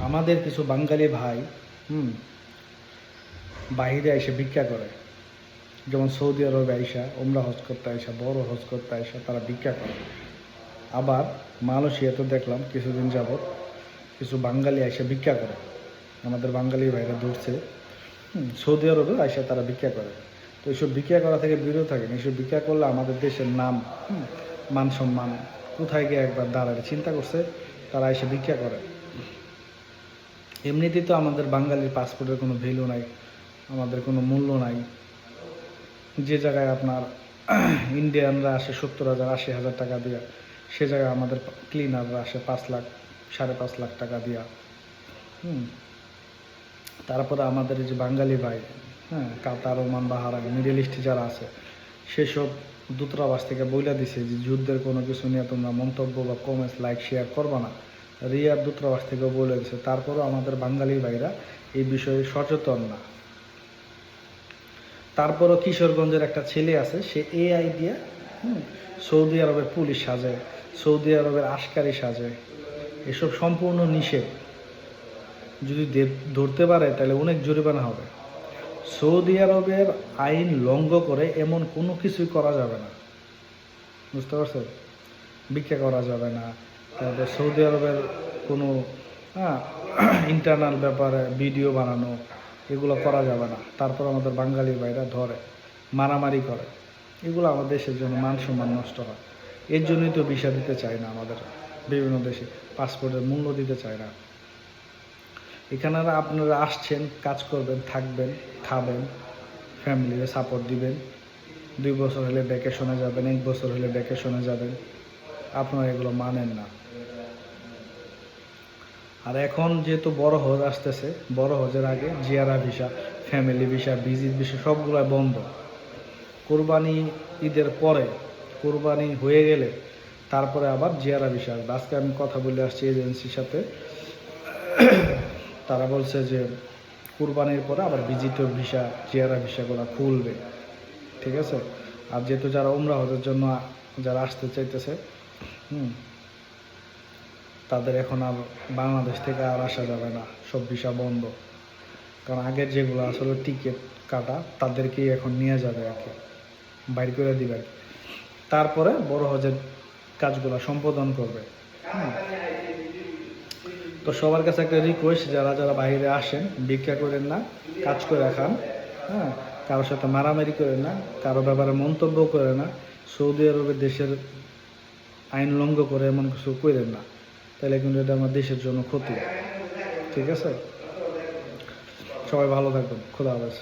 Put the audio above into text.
আমাদের কিছু বাঙালি ভাই বাহিরে এসে ভিক্ষা করে, যেমন সৌদি আরবে আইসা ওমরা হজ করতে আইসা, বড় হজ করতে আইসা তারা ভিক্ষা করে। আবার মালয়েশিয়াতে দেখলাম কিছুদিন যাবৎ কিছু বাঙালি আইসা ভিক্ষা করে। আমাদের বাঙালি ভাইরা ধরছে সৌদি আরবে আইসা তারা ভিক্ষা করে। তো এইসব ভিক্ষা করা থেকে বিরত থাকেন। এইসব ভিক্ষা করলে আমাদের দেশের নাম, মান সম্মান কোথায় গিয়ে একবার দাঁড়ায় চিন্তা করছে, তারা এসে ভিক্ষা করে। এমনিতেই তো আমাদের বাঙালির পাসপোর্টের কোনো ভ্যালু নাই, আমাদের কোনো মূল্য নাই। যে জায়গায় আপনার ইন্ডিয়ানরা আসে 70,000 80,000 টাকা দিয়া, সে জায়গায় আমাদের ক্লিনাররা আসে 5 লাখ 5.5 লাখ টাকা দিয়া। তারপরে আমাদের এই যে বাঙালি ভাই, কাতার, ওমান, বাহারাইন, মিডল ইস্টে যারা আছে, সেসব দূতাবাস থেকে বইলা দিছে যে যুদ্ধের কোনো কিছু নিয়ে তোমরা মন্তব্য বা কমেন্টস, লাইক, শেয়ার করবা না। রিয়ার দূতাবাস থেকেও বলে দিছে। তারপরেও আমাদের বাঙালি ভাইরা এই বিষয়ে সচেতন না। তারপরও কিশোরগঞ্জের একটা ছেলে আছে, সে এআই দিয়ে সৌদি আরবের পুলিশ সাজে, সৌদি আরবের আশকারি সাজে। এসব সম্পূর্ণ নিষেধ। যদি ধরতে পারে তাহলে অনেক জরিমানা হবে। সৌদি আরবের আইন লঙ্ঘন করে এমন কোনো কিছুই করা যাবে না, বুঝতে পারছেন? ভিক্ষা করা যাবে না, তারপর সৌদি আরবের কোনো ইন্টারনাল ব্যাপারে ভিডিও বানানো, এগুলো করা যাবে না। তারপর আমাদের বাঙালি ভাইরা ধরে, মারামারি করে। এগুলো আমাদের দেশের জন্য মান সম্মান নষ্ট হয়। এর জন্যই তো ভিসা দিতে চায় না আমাদের বিভিন্ন দেশে, পাসপোর্টের মূল্য দিতে চায় না। এখানে আপনারা আসছেন, কাজ করবেন, থাকবেন, খাবেন, ফ্যামিলিকে সাপোর্ট দিবেন। 2 বছর হলে ভ্যাকেশনে যাবেন, 1 বছর হলে ভ্যাকেশনে যাবেন। আপনারা এগুলো মানেন না। আর এখন যেহেতু বড় হজ আসতেছে, বড় হজের আগে Jiara visa, family visa, visit visa সবগুলো বন্ধ। কোরবানি ঈদের পরে, কোরবানি হয়ে গেলে তারপরে আবার জিয়ারা ভিসা আসবে। আজকে আমি কথা বলে আসছি এজেন্সির সাথে, তারা বলছে যে কুরবানির পরে আবার ভিজিটর ভিসা, জিয়ারা ভিসাগুলো খুলবে, ঠিক আছে? আর যেহেতু যারা উমরা হজের জন্য যারা আসতে চাইতেছে, তাদের এখন আর বাংলাদেশ থেকে আর আসা যাবে না, সব ভিসা বন্ধ। কারণ আগের যেগুলো আসলে টিকিট কাটা, তাদেরকেই এখন নিয়ে যাবে আর কি, বাইর করে দিবে আর কি। তারপরে বড় হজের কাজগুলো সম্পাদন করবে। তো সবার কাছে একটা রিকোয়েস্ট, যারা যারা বাইরে আসেন, ভিক্ষা করেন না, কাজ করে খান। কারোর সাথে মারামারি করেন না, কারো ব্যাপারে মন্তব্য করে না, সৌদি আরবের দেশের আইন লঙ্ঘন করে এমন কিছু করেন না, তাহলে কিন্তু এটা আমার দেশের জন্য ক্ষতি। ঠিক আছে? সবাই ভালো থাকবেন। খোদা হাফেজ।